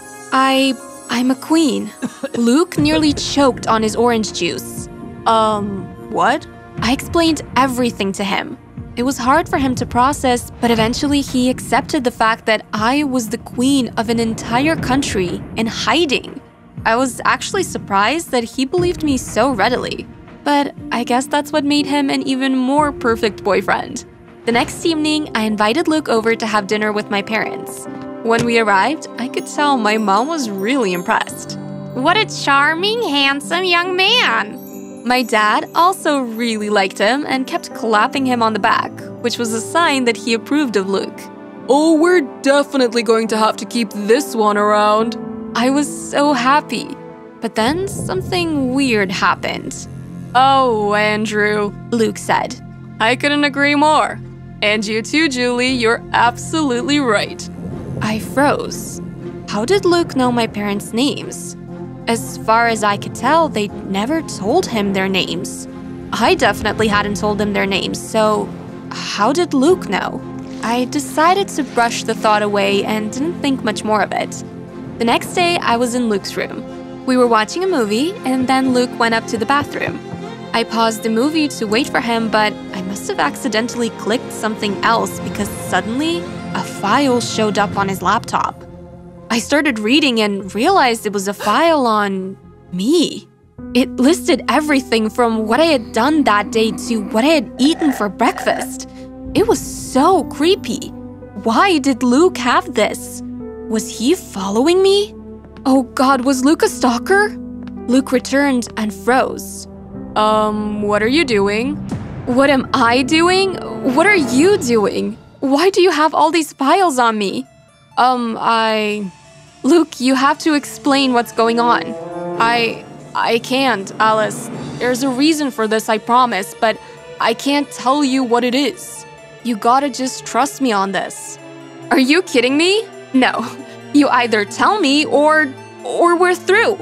I'm a queen. Luke nearly choked on his orange juice. What? I explained everything to him. It was hard for him to process, but eventually he accepted the fact that I was the queen of an entire country in hiding. I was actually surprised that he believed me so readily. But I guess that's what made him an even more perfect boyfriend. The next evening, I invited Luke over to have dinner with my parents. When we arrived, I could tell my mom was really impressed. What a charming, handsome young man. My dad also really liked him and kept clapping him on the back, which was a sign that he approved of Luke. Oh, we're definitely going to have to keep this one around. I was so happy. But then something weird happened. Oh, Andrew, Luke said. I couldn't agree more. And you too, Julie, you're absolutely right. I froze. How did Luke know my parents' names? As far as I could tell, they'd never told him their names. I definitely hadn't told them their names, so how did Luke know? I decided to brush the thought away and didn't think much more of it. The next day, I was in Luke's room. We were watching a movie, and then Luke went up to the bathroom. I paused the movie to wait for him, but I must have accidentally clicked something else because suddenly a file showed up on his laptop. I started reading and realized it was a file on me. It listed everything from what I had done that day to what I had eaten for breakfast. It was so creepy. Why did Luke have this? Was he following me? Oh God, was Luke a stalker? Luke returned and froze. What are you doing? What am I doing? What are you doing? Why do you have all these files on me? Luke, you have to explain what's going on. I can't, Alice. There's a reason for this, I promise, but I can't tell you what it is. You gotta just trust me on this. Are you kidding me? No. You either tell me or we're through.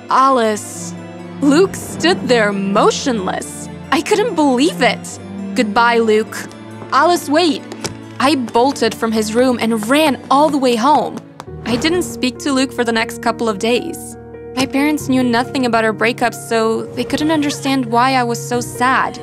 Alice. Luke stood there motionless. I couldn't believe it. Goodbye, Luke. Alice, wait. I bolted from his room and ran all the way home. I didn't speak to Luke for the next couple of days. My parents knew nothing about our breakup, so they couldn't understand why I was so sad.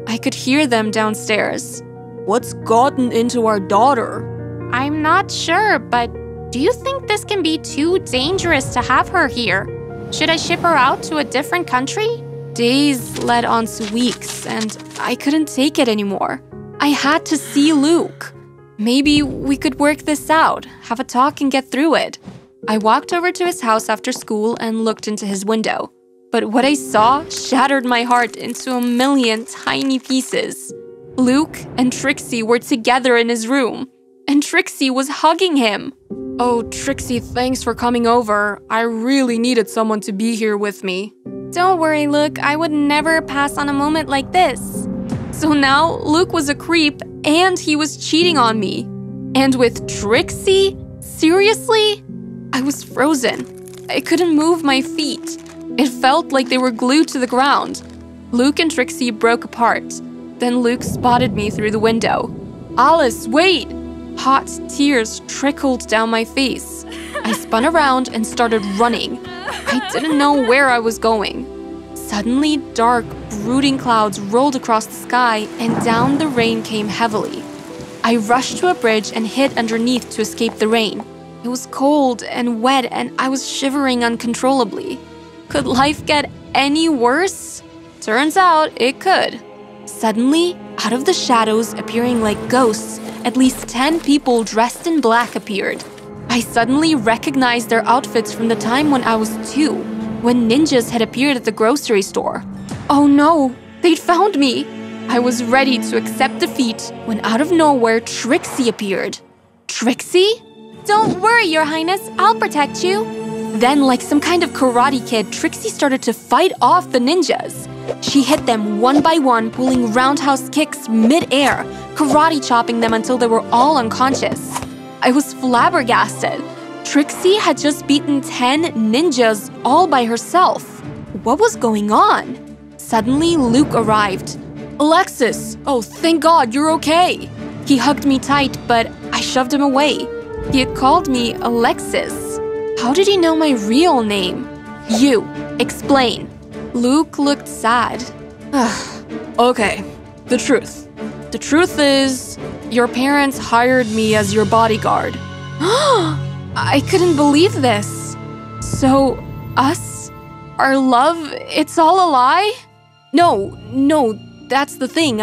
I could hear them downstairs. What's gotten into our daughter? I'm not sure, but Do you think this can be too dangerous to have her here? Should I ship her out to a different country? Days led on to weeks, and I couldn't take it anymore. I had to see Luke. Maybe we could work this out, have a talk and get through it. I walked over to his house after school and looked into his window. But what I saw shattered my heart into a million tiny pieces. Luke and Trixie were together in his room, and Trixie was hugging him. Oh, Trixie, thanks for coming over. I really needed someone to be here with me. Don't worry, Luke, I would never pass on a moment like this. So now Luke was a creep and he was cheating on me. And with Trixie? Seriously? I was frozen. I couldn't move my feet. It felt like they were glued to the ground. Luke and Trixie broke apart. Then Luke spotted me through the window. Alice, wait! Hot tears trickled down my face. I spun around and started running. I didn't know where I was going. Suddenly, dark, brooding clouds rolled across the sky and down the rain came heavily. I rushed to a bridge and hid underneath to escape the rain. It was cold and wet and I was shivering uncontrollably. Could life get any worse? Turns out it could. Suddenly, out of the shadows, appearing like ghosts, at least 10 people dressed in black appeared. I suddenly recognized their outfits from the time when I was 2, when ninjas had appeared at the grocery store. Oh no, they'd found me! I was ready to accept defeat when out of nowhere Trixie appeared. Trixie? Don't worry, Your Highness, I'll protect you. Then, like some kind of karate kid, Trixie started to fight off the ninjas. She hit them one by one, pulling roundhouse kicks mid-air, karate chopping them until they were all unconscious. I was flabbergasted. Trixie had just beaten 10 ninjas all by herself. What was going on? Suddenly, Luke arrived. Alexis! Oh, thank God, you're okay! He hugged me tight, but I shoved him away. He had called me Alexis. How did he know my real name? You, explain. Luke looked sad. Okay, the truth. The truth is, your parents hired me as your bodyguard. I couldn't believe this. So, us? Our love, it's all a lie? No, that's the thing.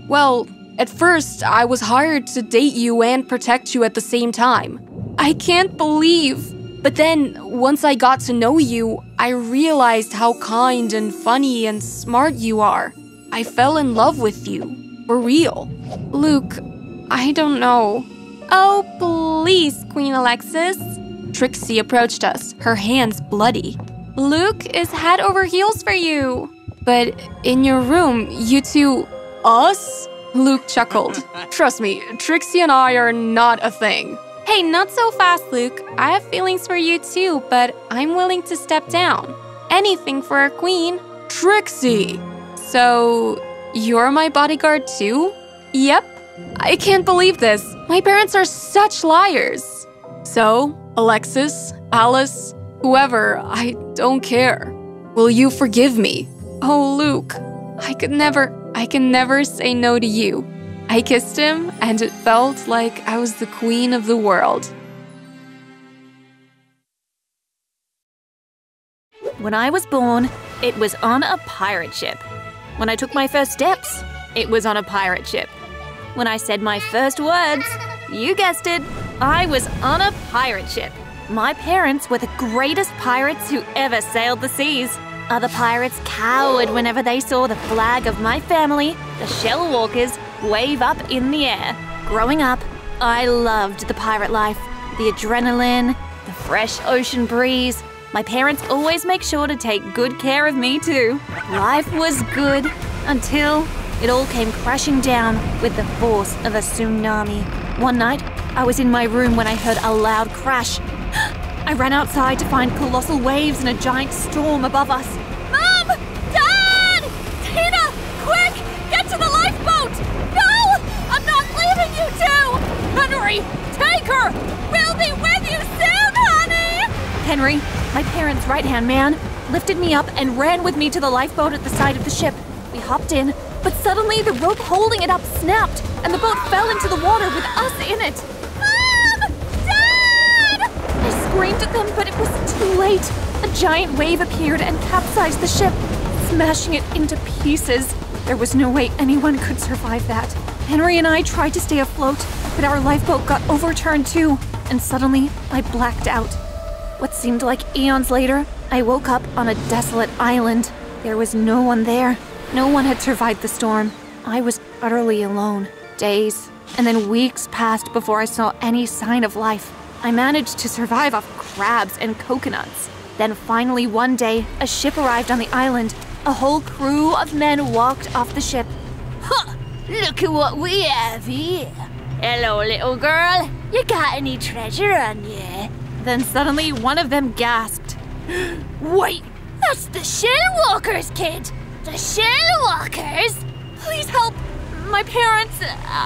Well, at first, I was hired to date you and protect you at the same time. I can't believe. But then, once I got to know you, I realized how kind and funny and smart you are. I fell in love with you. For real. Luke, I don't know. Oh, please, Queen Alexis. Trixie approached us, her hands bloody. Luke is head over heels for you. But in your room, you two... Us? Luke chuckled. Trust me, Trixie and I are not a thing. Hey, not so fast, Luke. I have feelings for you too, but I'm willing to step down. Anything for our queen. Trixie! So, you're my bodyguard too? Yep. I can't believe this. My parents are such liars. So, Alexis, Alice, whoever, I don't care. Will you forgive me? Oh, Luke, I can never say no to you. I kissed him, and it felt like I was the queen of the world. When I was born, it was on a pirate ship. When I took my first steps, it was on a pirate ship. When I said my first words, you guessed it, I was on a pirate ship. My parents were the greatest pirates who ever sailed the seas. Other pirates cowered whenever they saw the flag of my family, the Shellwalkers, wave up in the air. Growing up, I loved the pirate life, the adrenaline, the fresh ocean breeze. My parents always make sure to take good care of me too. Life was good until it all came crashing down with the force of a tsunami. One night, I was in my room when I heard a loud crash. I ran outside to find colossal waves and a giant storm above us. Mom! Dad! Tina! Quick! Get to the lifeboat! No! I'm not leaving you two! Henry! Take her! We'll be with you soon, honey! Henry, my parents' right-hand man, lifted me up and ran with me to the lifeboat at the side of the ship. We hopped in, but suddenly the rope holding it up snapped and the boat fell into the water with us in it. Mom! Dad! them, but it was too late. A giant wave appeared and capsized the ship, smashing it into pieces. There was no way anyone could survive that. Henry and I tried to stay afloat, but our lifeboat got overturned too, and suddenly I blacked out. What seemed like eons later, I woke up on a desolate island. There was no one there. No one had survived the storm. I was utterly alone. Days, and then weeks passed before I saw any sign of life. I managed to survive off crabs and coconuts. Then finally one day, a ship arrived on the island. A whole crew of men walked off the ship. Huh! Look at what we have here. Hello, little girl. You got any treasure on you? Then suddenly one of them gasped. Wait, that's the Shellwalkers, kid! The Shellwalkers? Please help! My parents,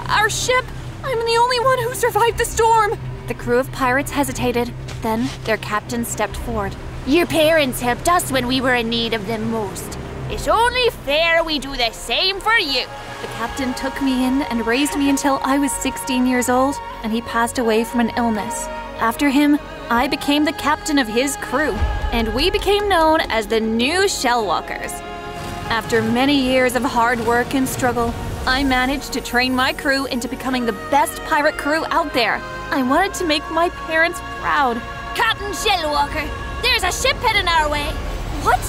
our ship. I'm the only one who survived the storm. The crew of pirates hesitated. Then their captain stepped forward. Your parents helped us when we were in need of them most. It's only fair we do the same for you. The captain took me in and raised me until I was 16 years old, and he passed away from an illness. After him, I became the captain of his crew, and we became known as the New Shellwalkers. After many years of hard work and struggle, I managed to train my crew into becoming the best pirate crew out there. I wanted to make my parents proud. Captain Shellwalker, there's a ship heading our way. What?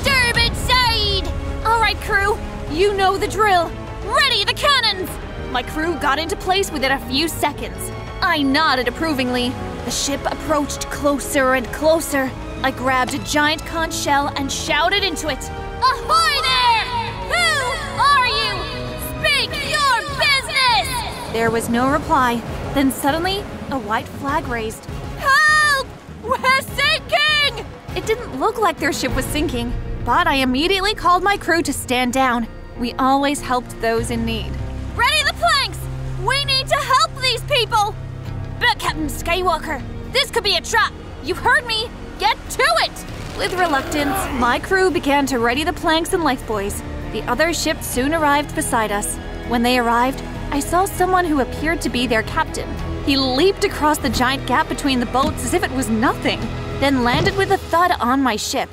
Starboard side! All right, crew, you know the drill. Ready the cannons! My crew got into place within a few seconds. I nodded approvingly. The ship approached closer and closer. I grabbed a giant conch shell and shouted into it. Ahoy there! Who are you? Speak your business! There was no reply. Then suddenly, a white flag raised. Help! We're sinking! It didn't look like their ship was sinking, but I immediately called my crew to stand down. We always helped those in need. Ready the planks! We need to help these people! But Captain Skywalker, this could be a trap! You heard me! Get to it! With reluctance, my crew began to ready the planks and lifebuoys. The other ship soon arrived beside us. When they arrived, I saw someone who appeared to be their captain. He leaped across the giant gap between the boats as if it was nothing, then landed with a thud on my ship.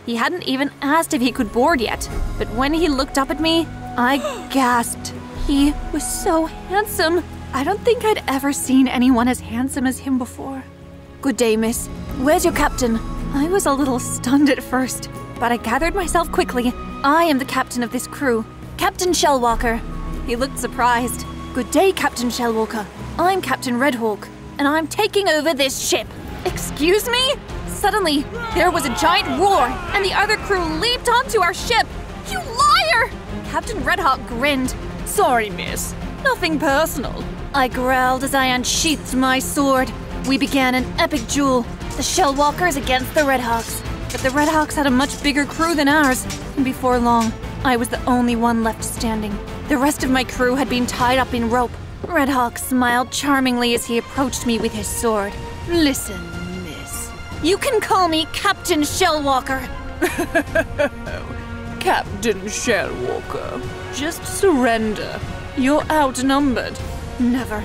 He hadn't even asked if he could board yet, but when he looked up at me, I gasped. He was so handsome. I don't think I'd ever seen anyone as handsome as him before. Good day, miss. Where's your captain? I was a little stunned at first, but I gathered myself quickly. I am the captain of this crew, Captain Shellwalker. He looked surprised. Good day, Captain Shellwalker. I'm Captain Redhawk, and I'm taking over this ship. Excuse me? Suddenly, there was a giant roar, and the other crew leaped onto our ship. You liar! Captain Redhawk grinned. Sorry, miss. Nothing personal. I growled as I unsheathed my sword. We began an epic duel, the Shellwalkers against the Redhawks. But the Redhawks had a much bigger crew than ours, and before long, I was the only one left standing. The rest of my crew had been tied up in rope. Redhawk smiled charmingly as he approached me with his sword. Listen, miss. You can call me Captain Shellwalker. Captain Shellwalker, just surrender. You're outnumbered. Never.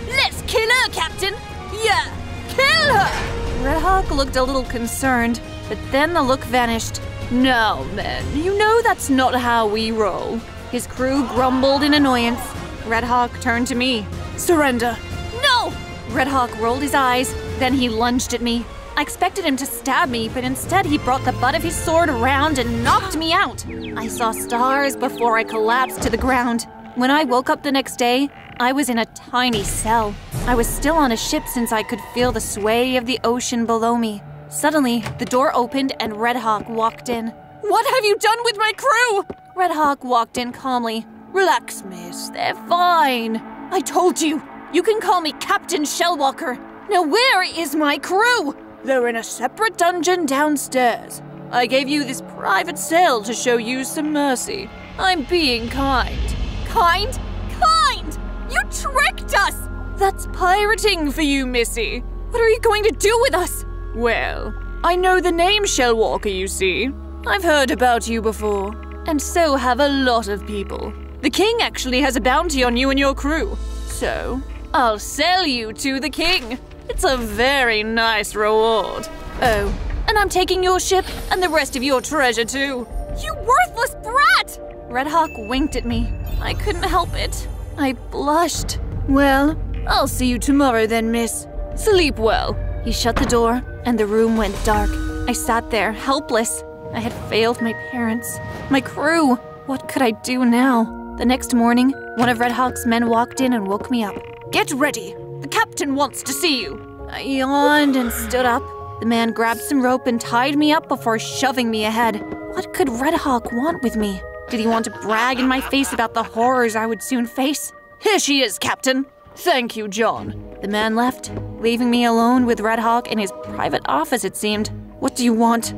Let's kill her, Captain! Yeah, kill her! Redhawk looked a little concerned, but then the look vanished. No, men, you know that's not how we roll. His crew grumbled in annoyance. Redhawk turned to me. Surrender. No! Redhawk rolled his eyes, then he lunged at me. I expected him to stab me, but instead he brought the butt of his sword around and knocked me out. I saw stars before I collapsed to the ground. When I woke up the next day, I was in a tiny cell. I was still on a ship since I could feel the sway of the ocean below me. Suddenly, the door opened and Redhawk walked in. What have you done with my crew? Redhawk walked in calmly. Relax, miss, they're fine. I told you, you can call me Captain Shellwalker. Now where is my crew? They're in a separate dungeon downstairs. I gave you this private cell to show you some mercy. I'm being kind. Kind? Kind! You tricked us! That's pirating for you, Missy. What are you going to do with us? Well, I know the name Shellwalker, you see. I've heard about you before. And so have a lot of people. The king actually has a bounty on you and your crew. So, I'll sell you to the king. It's a very nice reward. Oh, and I'm taking your ship and the rest of your treasure too. You worthless brat! Red Hawk winked at me. I couldn't help it. I blushed. Well, I'll see you tomorrow then, miss. Sleep well. He shut the door, and the room went dark. I sat there, helpless. I had failed my parents, my crew. What could I do now? The next morning, one of Red Hawk's men walked in and woke me up. Get ready. The captain wants to see you. I yawned and stood up. The man grabbed some rope and tied me up before shoving me ahead. What could Red Hawk want with me? Did he want to brag in my face about the horrors I would soon face? Here she is, Captain. Thank you, John. The man left, leaving me alone with Red Hawk in his private office, it seemed. What do you want?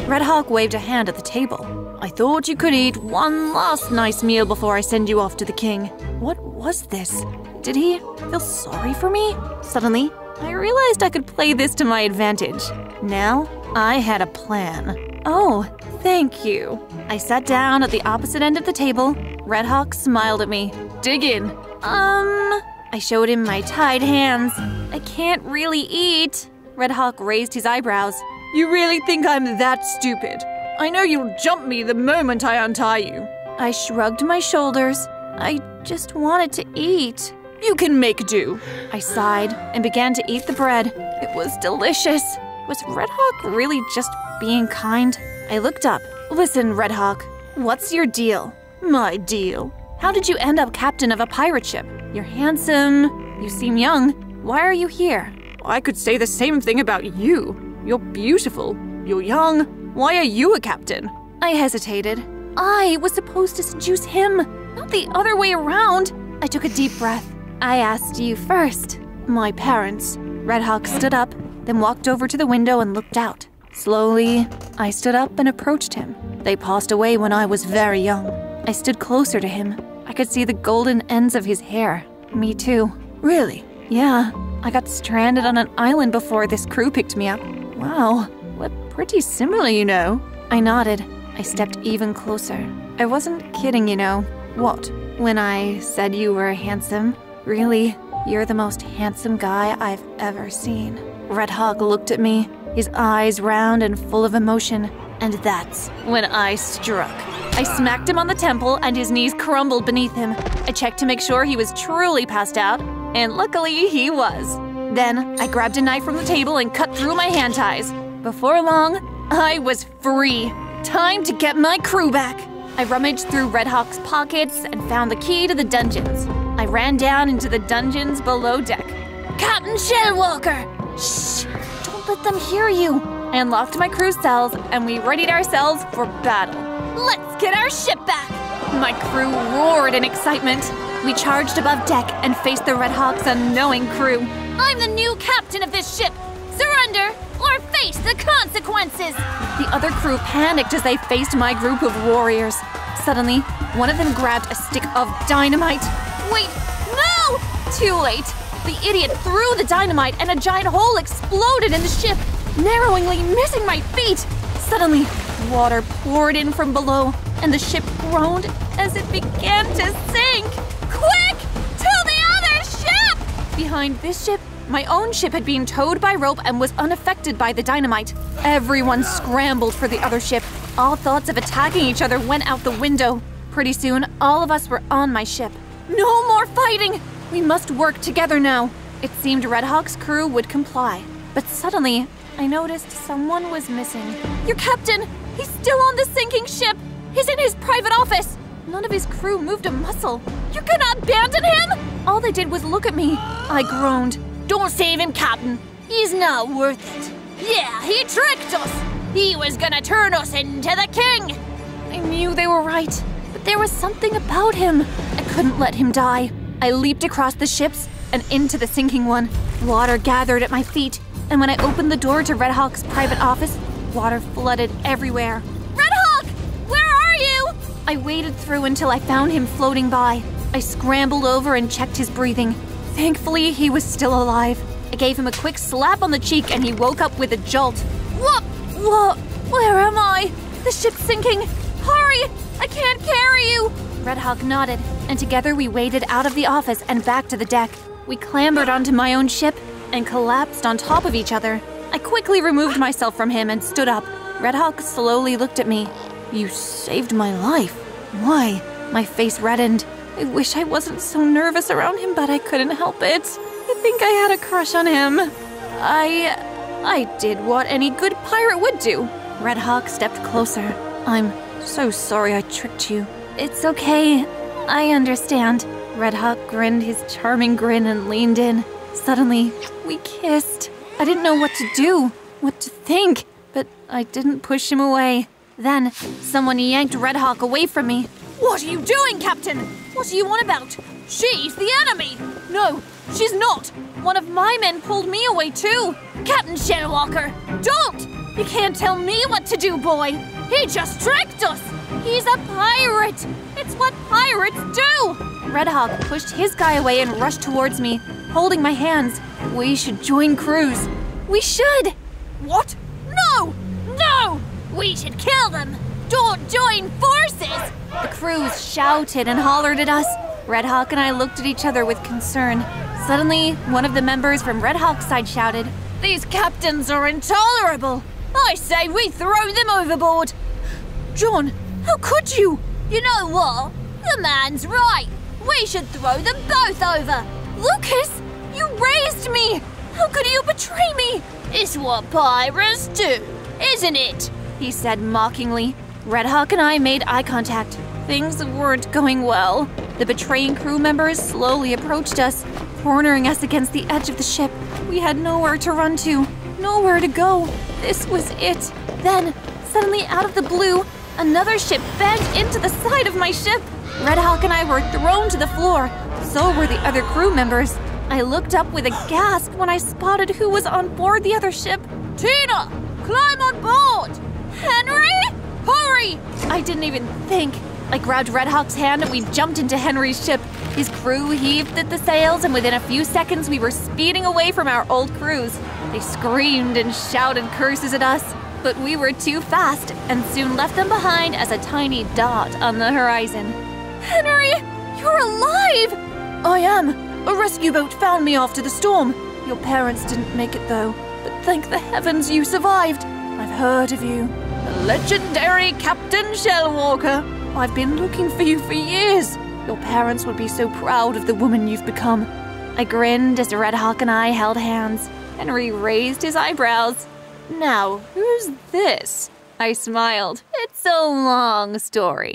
Red Hawk waved a hand at the table. I thought you could eat one last nice meal before I send you off to the king. What was this? Did he feel sorry for me? Suddenly, I realized I could play this to my advantage. Now, I had a plan. Oh, thank you. I sat down at the opposite end of the table. Red Hawk smiled at me. Dig in. I showed him my tied hands. I can't really eat. Red Hawk raised his eyebrows. You really think I'm that stupid? I know you'll jump me the moment I untie you. I shrugged my shoulders. I just wanted to eat. You can make do. I sighed and began to eat the bread. It was delicious. Was Red Hawk really just being kind? I looked up. Listen, Red Hawk, what's your deal? My deal? How did you end up captain of a pirate ship? You're handsome. You seem young. Why are you here? I could say the same thing about you. You're beautiful. You're young. Why are you a captain? I hesitated. I was supposed to seduce him, not the other way around. I took a deep breath. I asked you first. My parents. Red Hawk stood up, then walked over to the window and looked out. Slowly, I stood up and approached him. They passed away when I was very young. I stood closer to him. I could see the golden ends of his hair. Me too. Really? Yeah. I got stranded on an island before this crew picked me up. Wow, we're pretty similar, you know. I nodded. I stepped even closer. I wasn't kidding, you know. What? When I said you were handsome? Really? You're the most handsome guy I've ever seen. Red Hawk looked at me, his eyes round and full of emotion. And that's when I struck. I smacked him on the temple and his knees crumbled beneath him. I checked to make sure he was truly passed out, and luckily he was. Then I grabbed a knife from the table and cut through my hand ties. Before long, I was free. Time to get my crew back. I rummaged through Red Hawk's pockets and found the key to the dungeons. I ran down into the dungeons below deck. Captain Shellwalker! Shh! Don't let them hear you. I unlocked my crew cells and we readied ourselves for battle. Let's get our ship back! My crew roared in excitement. We charged above deck and faced the Red Hawk's unknowing crew. I'm the new captain of this ship! Surrender or face the consequences! The other crew panicked as they faced my group of warriors. Suddenly, one of them grabbed a stick of dynamite. Wait, no! Too late. The idiot threw the dynamite and a giant hole exploded in the ship, narrowingly missing my feet. Suddenly, water poured in from below, and the ship groaned as it began to sink. Quick! To the other ship! Behind this ship, my own ship had been towed by rope and was unaffected by the dynamite. Everyone scrambled for the other ship. All thoughts of attacking each other went out the window. Pretty soon, all of us were on my ship. No more fighting! We must work together now. It seemed Red Hawk's crew would comply. But suddenly, I noticed someone was missing. Your captain! He's still on the sinking ship! He's in his private office! None of his crew moved a muscle. You're gonna abandon him? All they did was look at me. I groaned. Don't save him, Captain. He's not worth it. Yeah, he tricked us. He was gonna turn us into the king. I knew they were right, but there was something about him. I couldn't let him die. I leaped across the ships and into the sinking one. Water gathered at my feet, and when I opened the door to Red Hawk's private office, water flooded everywhere. Red Hawk! Where are you? I waded through until I found him floating by. I scrambled over and checked his breathing. Thankfully, he was still alive. I gave him a quick slap on the cheek and he woke up with a jolt. What? Where am I? The ship's sinking. Hurry! I can't carry you! Red Hawk nodded, and together we waded out of the office and back to the deck. We clambered onto my own ship and collapsed on top of each other. I quickly removed myself from him and stood up. Red Hawk slowly looked at me. "You saved my life. Why?" My face reddened. I wish I wasn't so nervous around him, but I couldn't help it. I think I had a crush on him. I did what any good pirate would do. Red Hawk stepped closer. "I'm so sorry I tricked you." "It's okay. I understand." Red Hawk grinned his charming grin and leaned in. Suddenly, we kissed. I didn't know what to do, what to think, but I didn't push him away. Then, someone yanked Red Hawk away from me. "What are you doing, Captain? What are you on about? She's the enemy!" "No, she's not. One of my men pulled me away too." "Captain Shellwalker, don't! You can't tell me what to do, boy. He just tricked us. He's a pirate. It's what pirates do." Red Hawk pushed his guy away and rushed towards me, holding my hands. "We should join crews. We should." "What? No! No! We should kill them. Don't join forces!" The crews shouted and hollered at us. Red Hawk and I looked at each other with concern. Suddenly, one of the members from Red Hawk's side shouted, "These captains are intolerable. I say we throw them overboard." "John, how could you?" "You know what? The man's right. We should throw them both over." "Lucas, you raised me. How could you betray me?" "It's what pirates do, isn't it?" he said mockingly. Red Hawk and I made eye contact. Things weren't going well. The betraying crew members slowly approached us, cornering us against the edge of the ship. We had nowhere to run to, nowhere to go. This was it. Then, suddenly out of the blue, another ship banged into the side of my ship. Red Hawk and I were thrown to the floor. So were the other crew members. I looked up with a gasp when I spotted who was on board the other ship. "Tina, climb on board!" "Henry? Hurry!" I didn't even think. I grabbed Red Hawk's hand and we jumped into Henry's ship. His crew heaved at the sails, and within a few seconds we were speeding away from our old crews. They screamed and shouted curses at us, but we were too fast and soon left them behind as a tiny dot on the horizon. "Henry, you're alive!" "I am. A rescue boat found me after the storm. Your parents didn't make it though, but thank the heavens you survived. I've heard of you. The legendary Captain Shellwalker. I've been looking for you for years. Your parents would be so proud of the woman you've become." I grinned as Red Hawk and I held hands. Henry raised his eyebrows. "Now, who's this?" I smiled. "It's a long story."